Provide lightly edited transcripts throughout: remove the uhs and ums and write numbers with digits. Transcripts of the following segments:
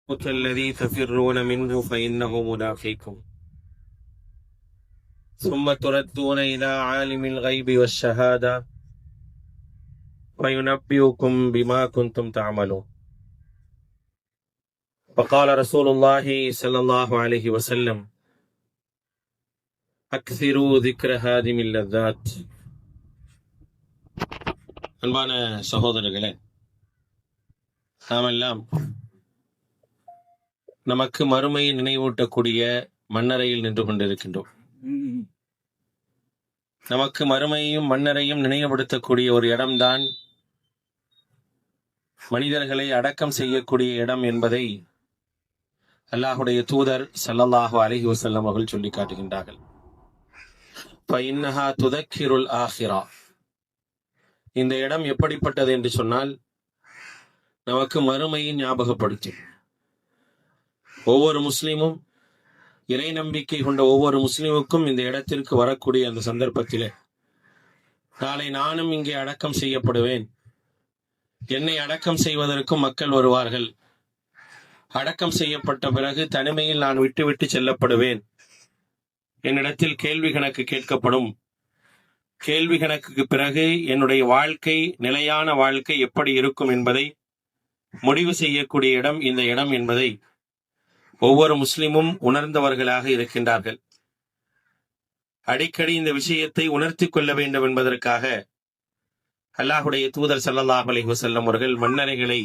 الموت الذي تفرون منه فإنه ملاقيكم ثم تردون إلى عالم الغيب والشهادة فينبئكم بما كنتم تعملون. فقال رسول الله صلى الله عليه وسلم: أكثروا ذكر هادم اللذات. அன்பான சகோதரர்களே, நாமெல்லாம் நமக்கு மறுமையை நினைவூட்டக்கூடிய மண்ணறையில் நின்று கொண்டிருக்கின்றோம். நமக்கு மறுமையையும் மண்ணறையும் நினைவுபடுத்தக்கூடிய ஒரு இடம்தான் மனிதர்களை அடக்கம் செய்யக்கூடிய இடம் என்பதை அல்லாஹுடைய தூதர் ஸல்லல்லாஹு அலைஹி வஸல்லம் அவர்கள் சொல்லி காட்டுகின்றார்கள். ஃபஇன்னஹா துதக்கிருல் ஆஹிரா. இந்த இடம் எப்படிப்பட்டது என்று சொன்னால், நமக்கு மறுமையை ஞாபகப்படுத்தும். ஒவ்வொரு முஸ்லிமும், இறை நம்பிக்கை கொண்ட ஒவ்வொரு முஸ்லிமுக்கும் இந்த இடத்திற்கு வரக்கூடிய அந்த சந்தர்ப்பத்திலே, நாளை நானும் இங்கே அடக்கம் செய்யப்படுவேன், என்னை அடக்கம் செய்வதற்கும் மக்கள் வருவார்கள், அடக்கம் செய்யப்பட்ட பிறகு தனிமையில் நான் விட்டு செல்லப்படுவேன், என்னிடத்தில் கேள்வி கணக்கு கேட்கப்படும், கேள்வி கணக்குக்கு பிறகு என்னுடைய வாழ்க்கை, நிலையான வாழ்க்கை எப்படி இருக்கும் என்பதை முடிவு செய்யக்கூடிய இடம் இந்த இடம் என்பதை ஒவ்வொரு முஸ்லிமும் உணர்ந்தவர்களாக இருக்கின்றார்கள். அடிக்கடி இந்த விஷயத்தை உணர்த்தி கொள்ள வேண்டும் என்பதற்காக அல்லாஹுடைய தூதர் ஸல்லல்லாஹு அலைஹி வஸல்லம் அவர்கள் மன்னரைகளை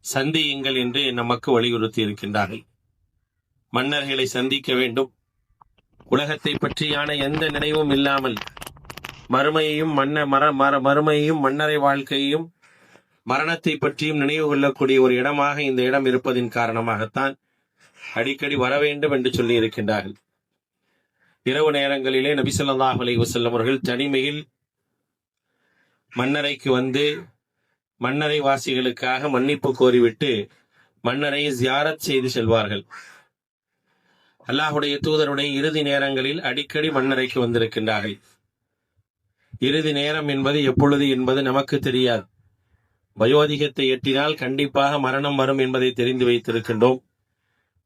சந்தியுங்கள் என்று நமக்கு வலியுறுத்தி இருக்கின்றார்கள். மன்னர்களை சந்திக்க வேண்டும். உலகத்தை பற்றியான எந்த நினைவும் இல்லாமல் மறுமையையும் மறுமையையும் மன்னரை வாழ்க்கையையும் மரணத்தை பற்றியும் நினைவு கொள்ளக்கூடிய ஒரு இடமாக இந்த இடம் இருப்பதின் காரணமாகத்தான் அடிக்கடி வர வேண்டும் என்று சொல்லி இருக்கின்றார்கள். இரவு நேரங்களிலே நபி ஸல்லல்லாஹு அலைஹி வஸல்லம் அவர்கள் தனிமையில் மன்னரைக்கு வந்து மன்னரை வாசிகளுக்காக மன்னிப்பு கோரிவிட்டு மன்னரை ஜியாரத் செய்து செல்வார்கள். அல்லாஹுடைய தூதருடைய இறுதி நேரங்களில் அடிக்கடி மன்னரைக்கு வந்திருக்கின்றார்கள். இறுதி நேரம் என்பது எப்பொழுது என்பது நமக்கு தெரியாது. வயோதிகத்தை எட்டினால் கண்டிப்பாக மரணம் வரும் என்பதை தெரிந்து வைத்திருக்கின்றோம்.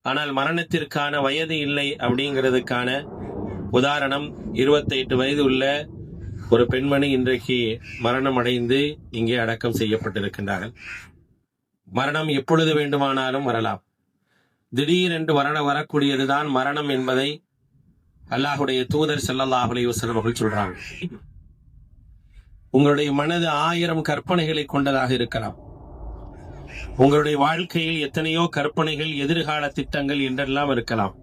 ஆனால் மரணத்திற்கான வயது இல்லை அப்படிங்கிறதுக்கான உதாரணம் 28 வயது உள்ள ஒரு பெண்மணி இன்றைக்கு மரணம் அடைந்து இங்கே அடக்கம் செய்யப்பட்டிருக்கின்றார்கள். மரணம் எப்பொழுது வேண்டுமானாலும் வரலாம். திடீரென்று வரக்கூடியதுதான் மரணம் என்பதை அல்லாஹுடைய தூதர் ஸல்லல்லாஹு அலைஹி வஸல்லம் அவர்கள் சொல்றாங்க. உங்களுடைய மனது 1000 கற்பனைகளை கொண்டதாக இருக்கலாம். உங்களுடைய வாழ்க்கையில் எத்தனையோ கற்பனைகள், எதிர்கால திட்டங்கள் என்றெல்லாம் இருக்கலாம்.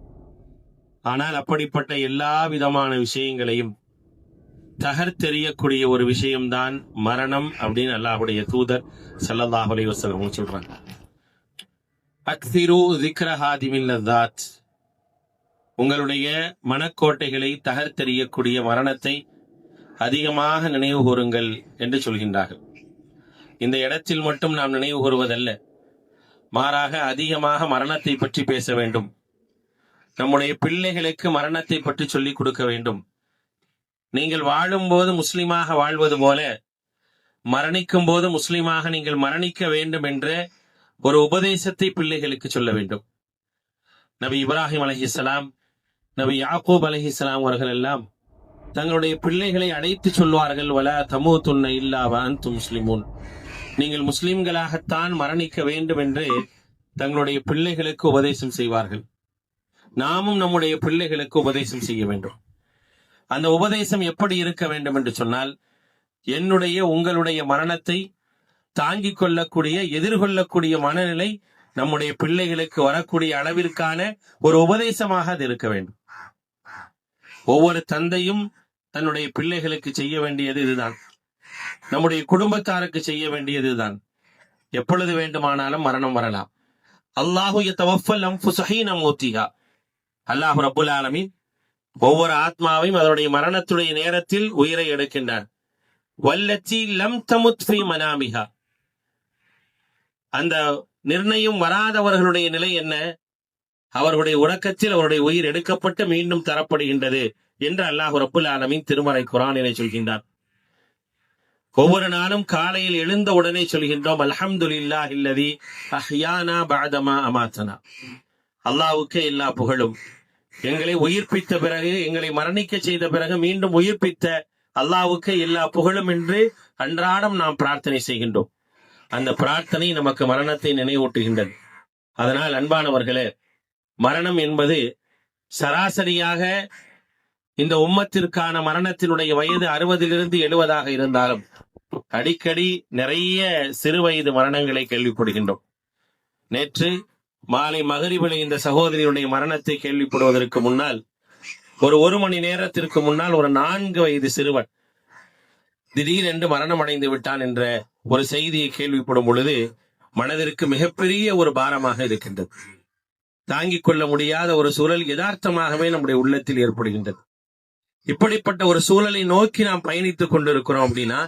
ஆனால் அப்படிப்பட்ட எல்லா விதமான விஷயங்களையும் தகர்த்தெறியக்கூடிய ஒரு விஷயம்தான் மரணம் அப்படின்னு அல்லாஹுடைய தூதர் ஸல்லல்லாஹு அலைஹி வஸல்லம் சொல்றாங்க. அக்ஸிரு ذிக்ர ஹாதிமில் லذாத். உங்களுடைய மனக்கோட்டைகளை தகர்த்தெறியக்கூடிய மரணத்தை அதிகமாக நினைவு கூறுங்கள் என்று சொல்கின்றார்கள். இந்த இடத்தில் மட்டும் நாம் நினைவு கூறுவதல்ல, மாறாக அதிகமாக மரணத்தை பற்றி பேச வேண்டும். நம்முடைய பிள்ளைகளுக்கு மரணத்தை பற்றி சொல்லிக் கொடுக்க வேண்டும். நீங்கள் வாழும்போது முஸ்லிமாக வாழ்வது போல மரணிக்கும் போது முஸ்லிமாக நீங்கள் மரணிக்க வேண்டும் என்ற ஒரு உபதேசத்தை பிள்ளைகளுக்கு சொல்ல வேண்டும். நபி இப்ராஹிம் அலைஹிஸ்ஸலாம், நபி யாக்கூப் அலைஹிஸ்ஸலாம் அவர்கள் எல்லாம் தங்களுடைய பிள்ளைகளை அழைத்து சொல்வார்கள், வலா தமூதுன்ன இல்லா வ அன்தும் முஸ்லிமூன். நீங்கள் முஸ்லிம்களாகத்தான் மரணிக்க வேண்டும் என்று தங்களுடைய பிள்ளைகளுக்கு உபதேசம் செய்வார்கள். நாமும் நம்முடைய பிள்ளைகளுக்கு உபதேசம் செய்ய வேண்டும். அந்த உபதேசம் எப்படி இருக்க வேண்டும் என்று சொன்னால், என்னுடைய உங்களுடைய மரணத்தை தாங்கிக் கொள்ளக்கூடிய, எதிர்கொள்ளக்கூடிய மனநிலை நம்முடைய பிள்ளைகளுக்கு வரக்கூடிய அளவிற்கான ஒரு உபதேசமாக அது இருக்க வேண்டும். ஒவ்வொரு தந்தையும் தன்னுடைய பிள்ளைகளுக்கு செய்ய வேண்டியது இதுதான். நம்முடைய குடும்பத்தாருக்கு செய்ய வேண்டியது இதுதான். எப்பொழுது வேண்டுமானாலும் மரணம் வரலாம். அல்லாஹு யதவஃபல் அன்ஃபுஸ ஹீன மௌத்திஹா. அல்லாஹ் ரப்புல் ஆலமீன் ஒவ்வொரு ஆத்மாவையும் அதனுடைய மரணத்துடைய நேரத்தில் உயிரை எடுக்கின்றார். வல்லத்தி லம் தமுத் ஃபீ மனாமிஹா. அந்த நிர்ணயம் வராதவர்களுடைய நிலை என்ன? அவர்களுடைய உறக்கத்தில் அவருடைய உயிர் எடுக்கப்பட்டு மீண்டும் தரப்படுகின்றது என்று அல்லாஹ் ரப்புல் ஆலமீன் திருமறை குர்ஆனிலே சொல்கின்றார். ஒவ்வொரு நாளும் காலையில் எழுந்த உடனே சொல்கின்றோம், அல்ஹம்துலில்லாஹி அல்லதி அஹ்யானா பஅதமா அமாத்தனா. அல்லாஹ்வுக்கே எல்லா புகழும். எங்களை உயிர்ப்பித்த பிறகு, எங்களை மரணிக்க செய்த பிறகு மீண்டும் உயிர்ப்பித்த அல்லாஹ்வுக்கே எல்லா புகழும் என்று அன்றாடம் நாம் பிரார்த்தனை செய்கின்றோம். அந்த பிரார்த்தனை நமக்கு மரணத்தை நினைவூட்டுகின்றது. அதனால் அன்பானவர்களே, மரணம் என்பது சராசரியாக இந்த உம்மத்திற்கான மரணத்தினுடைய வயது 60 70 இருந்தாலும் அடிக்கடி நிறைய சிறு வயது மரணங்களை கேள்விப்படுகின்றோம். நேற்று மாலை மகரிபிலே இந்த சகோதரியுடைய மரணத்தை கேள்விப்படுவதற்கு முன்னால் ஒரு மணி நேரத்திற்கு முன்னால் ஒரு 4 வயது சிறுவன் திடீரென்று மரணம் அடைந்து விட்டான் என்ற ஒரு செய்தியை கேள்விப்படும் பொழுது மனதிற்கு மிகப்பெரிய ஒரு பாரமாக இருக்கின்றது. தாங்கிக் கொள்ள முடியாத ஒரு சூழல் யதார்த்தமாகவே நம்முடைய உள்ளத்தில் ஏற்படுகின்றது. இப்படிப்பட்ட ஒரு சூழலை நோக்கி நாம் பயணித்துக் கொண்டிருக்கிறோம் அப்படின்னா,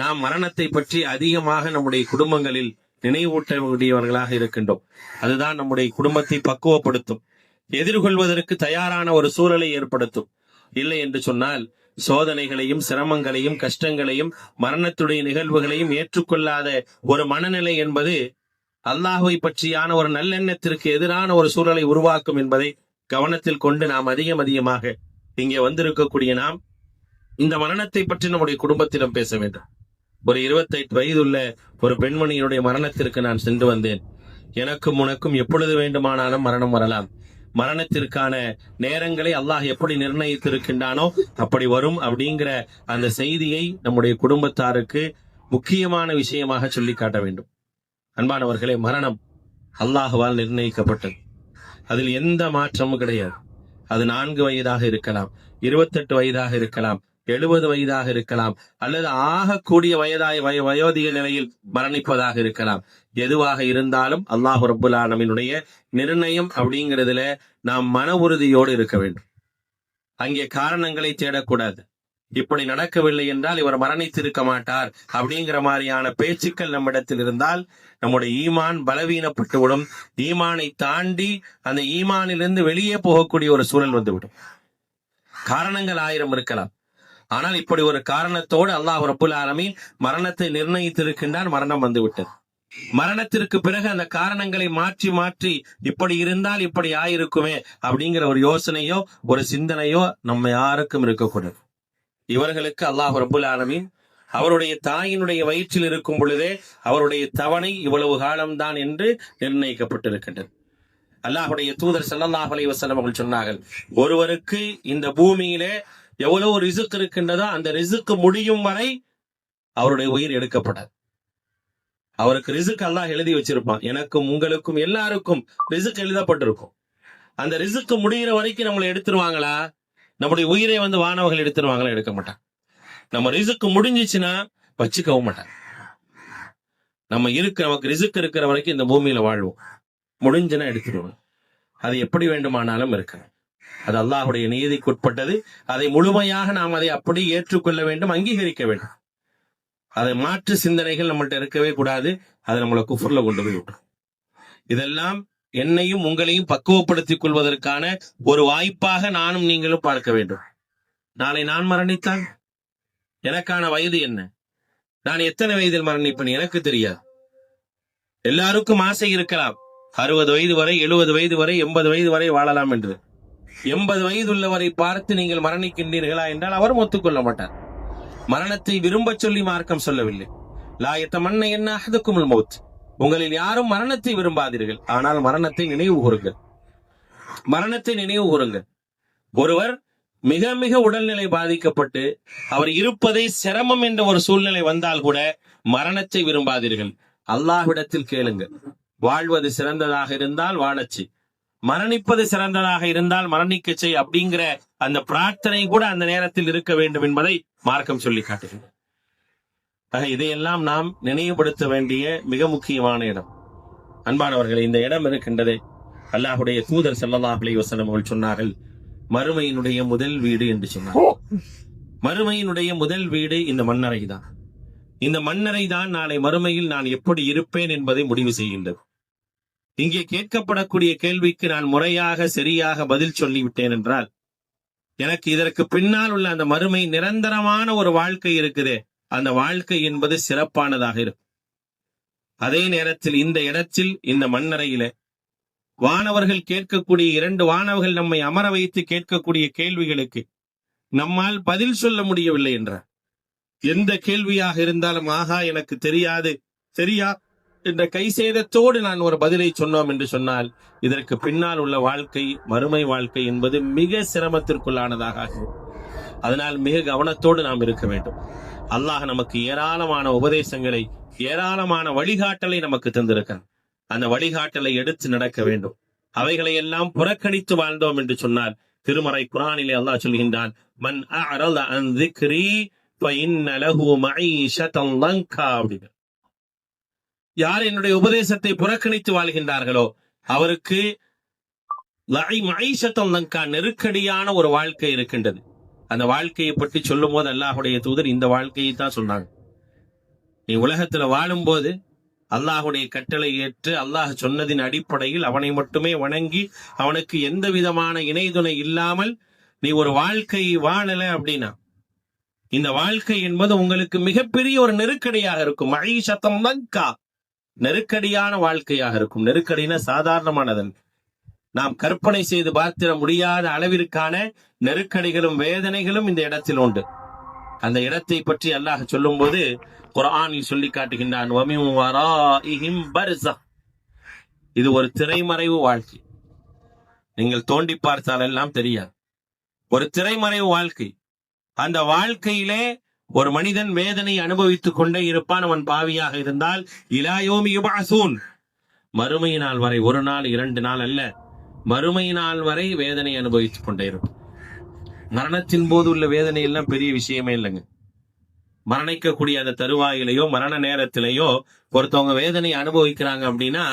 நாம் மரணத்தை பற்றி அதிகமாக நம்முடைய குடும்பங்களில் நினைவூட்ட வேண்டியவர்களாக இருக்கின்றோம். அதுதான் நம்முடைய குடும்பத்தை பக்குவப்படுத்தும், எதிர்கொள்வதற்கு தயாரான ஒரு சூழலை ஏற்படுத்தும். இல்லை என்று சொன்னால் சோதனைகளையும் சிரமங்களையும் கஷ்டங்களையும் மரணத்துடைய நிகழ்வுகளையும் ஏற்றுக்கொள்ளாத ஒரு மனநிலை என்பது அல்லாஹ்வை பற்றியான ஒரு நல்லெண்ணத்திற்கு எதிரான ஒரு சூழலை உருவாக்கும் என்பதை கவனத்தில் கொண்டு நாம் அதிகமாக இங்கே வந்திருக்கக்கூடிய நாம் இந்த மரணத்தை பற்றி நம்முடைய குடும்பத்திடம் பேச வேண்டும். ஒரு 28 வயதுள்ள ஒரு பெண்மணியினுடைய மரணத்திற்கு நான் சென்று வந்தேன். எனக்கும் உனக்கும் எப்பொழுது வேண்டுமானாலும் மரணம் வரலாம். மரணத்திற்கான நேரங்களை அல்லாஹ் எப்படி நிர்ணயித்திருக்கின்றானோ அப்படி வரும் அப்படிங்கிற அந்த செய்தியை நம்முடைய குடும்பத்தாருக்கு முக்கியமான விஷயமாக சொல்லி காட்ட வேண்டும். அன்பானவர்களே, மரணம் அல்லாஹ்வால் நிர்ணயிக்கப்பட்டது. அதில் எந்த மாற்றமும் கிடையாது. அது 4 வயதாக இருக்கலாம், 28 வயதாக இருக்கலாம், 70 வயதாக இருக்கலாம், அல்லது ஆகக்கூடிய வயோதிக நிலையில் மரணிப்பதாக இருக்கலாம். எதுவாக இருந்தாலும் அல்லாஹ் ரப்புல் ஆலமீனுடைய நிர்ணயம் அப்படிங்கிறதுல நாம் மன உறுதியோடு இருக்க வேண்டும். அங்கே காரணங்களை தேடக்கூடாது. இப்படி நடக்கவில்லை என்றால் இவர் மரணித்திருக்க மாட்டார் அப்படிங்கிற மாதிரியான பேச்சுக்கள் நம்மிடத்தில் இருந்தால் நம்முடைய ஈமான் பலவீனப்பட்டுவிடும். ஈமானை தாண்டி அந்த ஈமானிலிருந்து வெளியே போகக்கூடிய ஒரு சூழல் வந்துவிடும். காரணங்கள் 1000 இருக்கலாம், ஆனால் இப்படி ஒரு காரணத்தோடு அல்லாஹ் ரப்புல் ஆலமீன் மரணத்தை நிர்ணயித்திருக்கின்றான். மரணம் வந்துவிட்டது. மரணத்திற்கு பிறகு அந்த காரணங்களை மாற்றி இப்படி இருந்தால் இப்படி ஆயிருக்குமே அப்படிங்கிற ஒரு யோசனையோ ஒரு சிந்தனையோ நம்ம யாருக்கும் இருக்கக்கூடாது. இவர்களுக்கு அல்லாஹ் ரப்புல் ஆலமீன் அவருடைய தாயினுடைய வயிற்றில் இருக்கும் பொழுதே அவருடைய தவணை இவ்வளவு காலம்தான் என்று நிர்ணயிக்கப்பட்டிருக்கின்றது. அல்லாஹுடைய தூதர் ஸல்லல்லாஹு அலைஹி வஸல்லம் அவர்கள் சொன்னார்கள், ஒருவருக்கு இந்த பூமியிலே எவ்வளவு ரிஸ்க் இருக்கின்றதோ அந்த ரிஸ்க் முடியும் வரை அவருடைய உயிர் எடுக்கப்படாது. அவருக்கு ரிஸ்க் அல்லாஹ் எழுதி வச்சிருப்பான். எனக்கும் உங்களுக்கும் எல்லாருக்கும் ரிஸ்க் எழுதப்பட்டிருக்கும். அந்த ரிஸ்க் முடிகிற வரைக்கும் நம்மளை எடுத்துருவாங்களா? நம்முடைய உயிரை வானவர்கள் எடுத்துருவாங்களா? எடுக்க மாட்டாங்க. நம்ம ரிஸ்க் முடிஞ்சிச்சுன்னா வச்சுக்கவும் மாட்டாங்க. நமக்கு ரிஸ்க் இருக்கிற வரைக்கும் இந்த பூமியில வாழ்வோம். முடிஞ்சுன்னா எடுத்துருவோம். அது எப்படி வேண்டுமானாலும் இருக்கு. அது அல்லாஹுடைய நீதிக்குட்பட்டது. அதை முழுமையாக நாம் அதை அப்படி ஏற்றுக்கொள்ள வேண்டும், அங்கீகரிக்க வேண்டும். அதை மாற்று சிந்தனைகள் நம்மள்ட்ட இருக்கவே கூடாது. அது நம்மளை குஃப்ர்ல கொண்டு போய் விட்டுரும். இதெல்லாம் என்னையும் உங்களையும் பக்குவப்படுத்திக் கொள்வதற்கான ஒரு வாய்ப்பாக நானும் நீங்களும் பார்க்க வேண்டும். நாளை நான் மரணித்தால் எனக்கான வயது என்ன? நான் எத்தனை வயதில் மரணிப்பேன் எனக்கு தெரியாது. எல்லாருக்கும் ஆசை இருக்கலாம், 60 வயது வரை, 70 வயது வரை, 80 வயது வரை வாழலாம் என்று. 80 வயது உள்ளவரை பார்த்து நீங்கள் மரணிக்கின்றீர்களா என்றால் அவரும் ஒத்துக்கொள்ள மாட்டார். மரணத்தை விரும்ப சொல்லி மார்க்கம் சொல்லவில்லை. லா யத்தமன்ன என்ன அஹதுக்குமுல் மௌத். உங்களில் யாரும் மரணத்தை விரும்பாதீர்கள், ஆனால் மரணத்தை நினைவு கூறுங்கள். மரணத்தை நினைவு கூறுங்கள். ஒருவர் மிக மிக உடல்நிலை பாதிக்கப்பட்டு அவர் இருப்பதை சிரமம் என்ற ஒரு சூழ்நிலை வந்தால் கூட மரணத்தை விரும்பாதீர்கள். அல்லாஹ்விடத்தில் கேளுங்கள். வாழ்வது சிறந்ததாக இருந்தால் வாழச்சி, மரணிப்பது சிறந்ததாக இருந்தால் மரணிக்க செய் அப்படிங்கிற அந்த பிரார்த்தனை கூட அந்த நேரத்தில் இருக்க வேண்டும் என்பதை மார்க்கம் சொல்லி காட்டுகிறது. இதையெல்லாம் நாம் நினைவுபடுத்த வேண்டிய மிக முக்கியமான இடம். அன்பானவர்களே, இந்த இடம் இருக்கின்றதே, அல்லாஹுடைய தூதர் ஸல்லல்லாஹு அலைஹி வஸல்லம் அவர்கள் சொன்னார்கள், மறுமையினுடைய முதல் வீடு என்று சொன்னார். மறுமையினுடைய முதல் வீடு இந்த மண்ணறை தான். இந்த மண்ணறை தான் நாளை மறுமையில் நான் எப்படி இருப்பேன் என்பதை முடிவு செய்கின்றது. இங்கே கேட்கப்படக்கூடிய கேள்விக்கு நான் முறையாக சரியாக பதில் சொல்லிவிட்டேன் என்றால் எனக்கு இதற்கு பின்னால் உள்ள அந்த மறுமை நிரந்தரமான ஒரு வாழ்க்கை இருக்குதே, அந்த வாழ்க்கை என்பது சிறப்பானதாக இருக்கும். அதே நேரத்தில் இந்த இடத்தில் இந்த மண்ணறையில வானவர்கள் கேட்கக்கூடிய 2 வானவர்கள் நம்மை அமர வைத்து கேட்கக்கூடிய கேள்விகளுக்கு நம்மால் பதில் சொல்ல முடியவில்லை என்றார். எந்த கேள்வியாக இருந்தாலும் ஆகா எனக்கு தெரியாது சரியா என்ற கை சேதத்தோடு நான் ஒரு பதிலை சொன்னோம் என்று சொன்னால் இதற்கு பின்னால் உள்ள வாழ்க்கை மறுமை வாழ்க்கை என்பது மிக சிரமத்திற்குள்ளானதாக ஆகும். அதனால் மிக கவனத்தோடு நாம் இருக்க வேண்டும். அல்லாஹ் நமக்கு ஏராளமான உபதேசங்களை ஏராளமான வழிகாட்டலை நமக்கு தந்திருக்கிறான். அந்த வழிகாட்டலை எடுத்து நடக்க வேண்டும். அவைகளை எல்லாம் புறக்கணித்து வாழ்ந்தோம் என்று சொன்னால் திருமறை குர்ஆனிலே அல்லாஹ் சொல்கின்றான், மன் அஅரத அன் ذிக்ரி ஃபஇன்ன லஹு மஈஷத்தன் லங்கா. யார் என்னுடைய உபதேசத்தை புறக்கணித்து வாழ்கின்றார்களோ அவருக்கு மஈஷத்தன் லங்கா, நெருக்கடியான ஒரு வாழ்க்கை இருக்கின்றது. அந்த வாழ்க்கையை பற்றி சொல்லும் போது அல்லாஹுடைய தூதர் இந்த வாழ்க்கையை தான் சொன்னாங்க. நீ உலகத்துல வாழும் போது அல்லாஹுடைய கட்டளை ஏற்று அல்லாஹ் சொன்னதின் அடிப்படையில் அவனை மட்டுமே வணங்கி அவனுக்கு எந்த விதமான இணைதுணை இல்லாமல் நீ ஒரு வாழ்க்கையை வாழல அப்படின்னா இந்த வாழ்க்கை என்பது உங்களுக்கு மிகப்பெரிய ஒரு நெருக்கடியாக இருக்கும். மஈஷத்தன் லங்கா, நெருக்கடியான வாழ்க்கையாக இருக்கும். நெருக்கடினா சாதாரணமானதன், நாம் கற்பனை செய்து பார்த்திட முடியாத அளவிற்கான நெருக்கடிகளும் வேதனைகளும் இந்த இடத்தில் உண்டு. அந்த இடத்தை பற்றி அல்லாஹ் சொல்லும் போது குர்ஆனில் சொல்லி காட்டுகின்றான், வமின் வராஇஹிம் பர்ஸஹ். இது ஒரு திரைமறைவு வாழ்க்கை. நீங்கள் தோண்டி பார்த்தால் எல்லாம் தெரியாது. ஒரு திரைமறைவு வாழ்க்கை. அந்த வாழ்க்கையிலே ஒரு மனிதன் வேதனை அனுபவித்துக் கொண்டே இருப்பான். அவன் பாவியாக இருந்தால் இலா யௌமி யுபஅஸூன், மறுமை நாள் வரை, ஒரு நாள் 2 நாள் அல்ல, மறுமை நாள் வரை வேதனை அனுபவித்துக் கொண்டே இருக்கும். மரணத்தின் போது உள்ள வேதனை எல்லாம் பெரிய விஷயமே இல்லைங்க. மரணிக்கக்கூடிய அந்த தருவாயிலேயோ மரண நேரத்திலேயோ ஒருத்தவங்க வேதனை அனுபவிக்கிறாங்க அப்படின்னா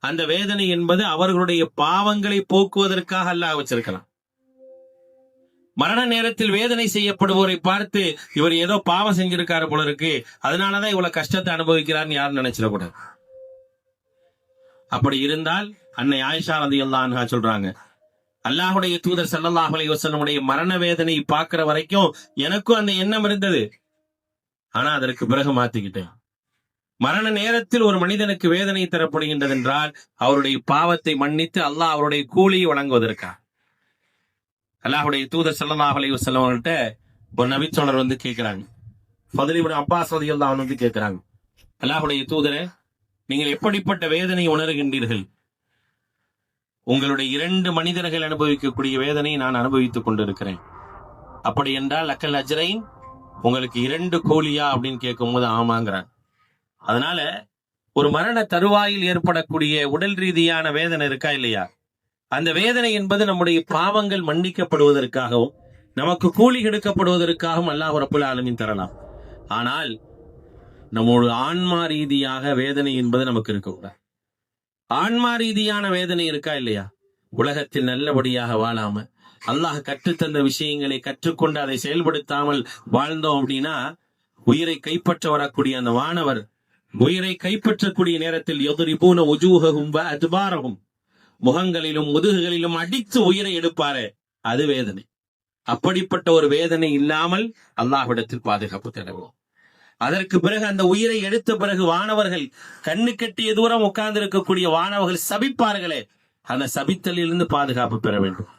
அந்த வேதனை என்பது அவர்களுடைய பாவங்களை போக்குவதற்காக அல்லாஹ் வச்சிருக்கலாம். மரண நேரத்தில் வேதனை செய்யப்படுவோரை பார்த்து இவர் ஏதோ பாவம் செஞ்சிருக்காரு போல இருக்கு, அதனாலதான் இவ்வளவு கஷ்டத்தை அனுபவிக்கிறார்னு யாரும் நினைச்சிடக்கூடாது. அப்படி இருந்தால் அன்னை ஆயிஷா ரலியல்லாஹு அன்ஹா சொல்றாங்க, அல்லாஹுடைய தூதர் ஸல்லல்லாஹு அலைஹி வஸல்லம் மரண வேதனை பார்க்கிற வரைக்கும் எனக்கும் அந்த எண்ணம் இருந்தது. ஆனா அதற்கு பிறகு மாத்திக்கிட்டேன். மரண நேரத்தில் ஒரு மனிதனுக்கு வேதனை தரப்படுகின்றது என்றால் அவருடைய பாவத்தை மன்னித்து அல்லாஹ் அவருடைய கூலியை வழங்குவதற்காக. அல்லாஹுடைய தூதர் ஸல்லல்லாஹு அலைஹி வஸல்லம் அவங்கள்ட்ட ஒரு நபித்தோழர் வந்து கேட்கிறாங்க, ஃபத்ல் இப்னு அப்பாஸ் ரலியல்லாஹு அன்ஹு வந்து கேட்கிறாங்க, அல்லாஹுடைய தூதரே, நீங்கள் எப்படிப்பட்ட வேதனை உணர்கின்றீர்கள்? உங்களுடைய 2 மனிதர்கள் அனுபவிக்கக்கூடிய வேதனை நான் அனுபவித்துக் கொண்டிருக்கிறேன். அப்படி என்றால் அக்கல் அஜ்ரைன், உங்களுக்கு 2 கூலியா அப்படின்னு கேட்கும் போது ஆமாங்கிறான். அதனால ஒரு மரண தருவாயில் ஏற்படக்கூடிய உடல் ரீதியான வேதனை இருக்கா இல்லையா, அந்த வேதனை என்பது நம்முடைய பாவங்கள் மன்னிக்கப்படுவதற்காகவும் நமக்கு கூலி எடுக்கப்படுவதற்காகவும் அல்லாஹ் ரப்புல் ஆலமீன் தரலாம். ஆனால் நம்மோட ஆன்மா ரீதியாக வேதனை என்பது நமக்கு இருக்கக்கூடாது. ஆன்மா ரீதியான வேதனை இருக்கா இல்லையா, உலகத்தில் நல்லபடியாக வாழாம அல்லாஹ் கற்றுத்தந்த விஷயங்களை கற்றுக்கொண்டு அதை செயல்படுத்தாமல் வாழ்ந்தோம் அப்படின்னா உயிரை கைப்பற்ற வரக்கூடிய அந்த வானவர் உயிரை கைப்பற்றக்கூடிய நேரத்தில் யதுரிபூன உஜூஹஹும் வ அத்பாரஹும், முகங்களிலும் முதுகுகளிலும் அடித்து உயிரை எடுப்பாரே, அது வேதனை. அப்படிப்பட்ட ஒரு வேதனை இல்லாமல் அல்லாஹ்விடத்தில் பாதுகாப்பு தேடுவோம். அதற்கு பிறகு அந்த உயிரை எடுத்த பிறகு வானவர்கள் கண்ணு கட்டிய தூரம் உட்கார்ந்து இருக்கக்கூடிய வானவர்கள் சபிப்பார்களே, அந்த சபித்தலிலிருந்து பாதுகாப்பு பெற வேண்டும்.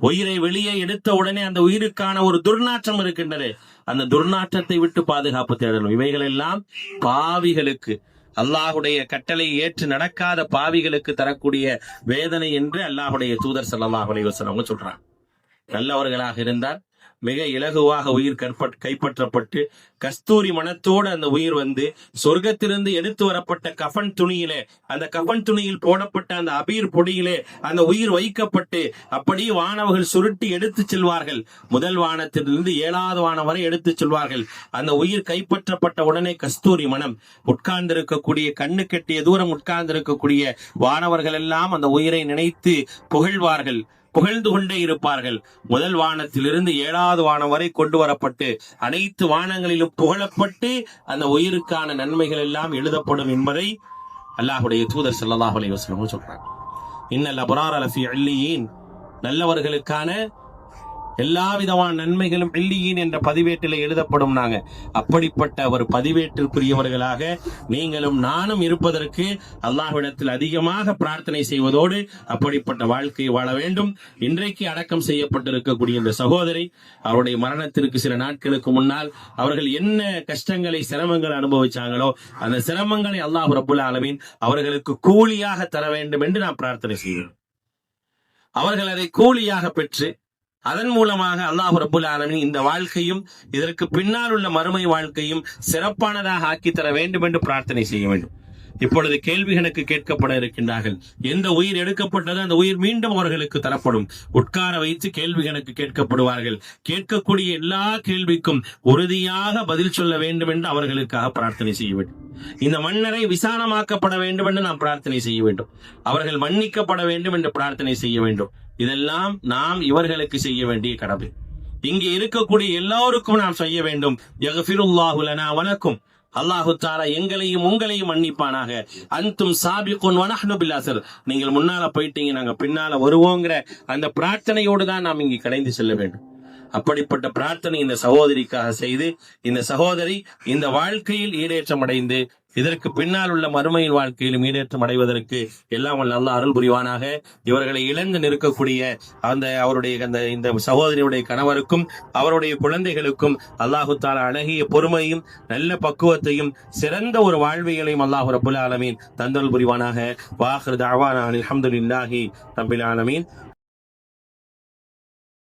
உயிரை வெளியே எடுத்த உடனே அந்த உயிருக்கான ஒரு துர்நாற்றம் இருக்கின்றது, அந்த துர்நாற்றத்தை விட்டு பாதுகாப்பு தேடணும். இவைகள் எல்லாம் பாவிகளுக்கு, அல்லாஹுடைய கட்டளை ஏற்று நடக்காத பாவிகளுக்கு தரக்கூடிய வேதனை என்று அல்லாஹுடைய தூதர் ஸல்லல்லாஹு அலைஹி வஸல்லம் சொல்றாங்க. நல்லவர்களாக இருந்தால் மிக இலகுவாக உயிர் கைப்பற்றப்பட்டு கஸ்தூரி மனத்தோடு அந்த உயிர் வந்து சொர்க்கத்திலிருந்து எடுத்து வரப்பட்ட கஃபன் துணியிலே, அந்த கஃபன் துணியில் போடப்பட்ட அந்த அபீர் பொடியிலே அந்த உயிர் வைக்கப்பட்டு அப்படி வானவர்கள் சுருட்டி எடுத்து செல்வார்கள். முதல் வானத்திலிருந்து 7வது வானம் வரை எடுத்து செல்வார்கள். அந்த உயிர் கைப்பற்றப்பட்ட உடனே கஸ்தூரி மனம், உட்கார்ந்திருக்கக்கூடிய கண்ணு கட்டிய தூரம் உட்கார்ந்திருக்கக்கூடிய வானவர்கள் எல்லாம் அந்த உயிரை நினைத்து புகழ்வார்கள், புகழ்ந்து கொண்டே இருப்பார்கள். முதல் வானத்திலிருந்து 7வது வானம் வரை கொண்டு வரப்பட்டு அனைத்து வானங்களிலும் புகழப்பட்டு அந்த உயிருக்கான நன்மைகள் எல்லாம் எழுதப்படும் என்பதை அல்லாஹுடைய தூதர் ஸல்லல்லாஹு அலைஹி வஸல்லம் சொல்றாங்க. இன்னல் அப்ரார லஃபீ இல்லீன், நல்லவர்களுக்கான எல்லா விதமான நன்மைகளும் இல்லியின் என்ற பதிவேட்டில் எழுதப்படும். நாங்க அப்படிப்பட்ட ஒரு பதிவேட்டிற்குரியவர்களாக நீங்களும் நானும் இருப்பதற்கு அல்லாஹ்விடத்தில் அதிகமாக பிரார்த்தனை செய்வதோடு அப்படிப்பட்ட வாழ்க்கையை வாழ வேண்டும். இன்றைக்கு அடக்கம் செய்யப்பட்டிருக்கக்கூடிய இந்த சகோதரி, அவருடைய மரணத்திற்கு சில நாட்களுக்கு முன்னால் அவர்கள் என்ன கஷ்டங்களை சிரமங்களை அனுபவிச்சாங்களோ அந்த சிரமங்களை அல்லாஹ் ரப்புல் ஆலமீன் அவர்களுக்கு கூலியாக தர வேண்டும் என்று நான் பிரார்த்தனை செய்கிறேன். அவர்கள் அதை கூலியாக பெற்று அதன் மூலமாக அல்லாஹ் ரப்புல் ஆலமீன் இந்த வாழ்க்கையும் இதற்கு பின்னால் உள்ள மறுமை வாழ்க்கையும் சிறப்பானதாக ஆக்கித்தர வேண்டும் என்று பிரார்த்தனை செய்ய வேண்டும். இப்பொழுது கேள்வி கணக்கு கேட்கப்பட இருக்கின்றார்கள். எந்த உயிர் எடுக்கப்பட்டதோ அந்த உயிர் மீண்டும் அவர்களுக்கு தரப்படும். உட்கார வைத்து கேள்வி கணக்கு கேட்கப்படுவார்கள். கேட்கக்கூடிய எல்லா கேள்விக்கும் உறுதியாக பதில் சொல்ல வேண்டும் என்று அவர்களுக்காக பிரார்த்தனை செய்ய வேண்டும். இந்த மன்னரை விசாலமாக்கப்பட வேண்டும் என்று நாம் பிரார்த்தனை செய்ய வேண்டும். அவர்கள் மன்னிக்கப்பட வேண்டும் என்று பிரார்த்தனை செய்ய வேண்டும். இதெல்லாம் நாம் இவர்களுக்கு செய்ய வேண்டிய கடமை. இங்கே இருக்கக்கூடிய எல்லோருக்கும் நாம் செய்ய வேண்டும். யக்ஃபிருல்லாஹு லனா வலக்கும், அல்லாஹு தஆலா எங்களையும் உங்களையும் மன்னிப்பானாக. அன்தும் சாபிகுன் வ நஹ்னு பில் அஸர், நீங்கள் முன்னால போயிட்டீங்க நாங்க பின்னால வருவோங்கிற அந்த பிரார்த்தனையோடு தான் நாம் இங்கே கடந்து செல்ல வேண்டும். அப்படிப்பட்ட பிரார்த்தனை இந்த சகோதரிக்காக செய்து இந்த சகோதரி இந்த வாழ்க்கையில் ஈடேற்றம் அடைந்து இதற்கு பின்னால் உள்ள மறுமையின் வாழ்க்கையிலும் ஈடேற்றம் அடைவதற்கு எல்லாம் நல்ல அருள் புரிவானாக. இவர்களை இழந்து நிற்கக்கூடிய அவருடைய இந்த சகோதரியுடைய கணவருக்கும் அவருடைய குழந்தைகளுக்கும் அல்லாஹு தஆலா அழகிய பொறுமையும் நல்ல பக்குவத்தையும் சிறந்த ஒரு வாழ்வியலையும் அல்லாஹ் ரப்புல் ஆலமீன் தந்தருள் புரிவானாக. வாஹிரு தஅவானா அல்ஹம்துலில்லாஹி ரப்பில் ஆலமீன்.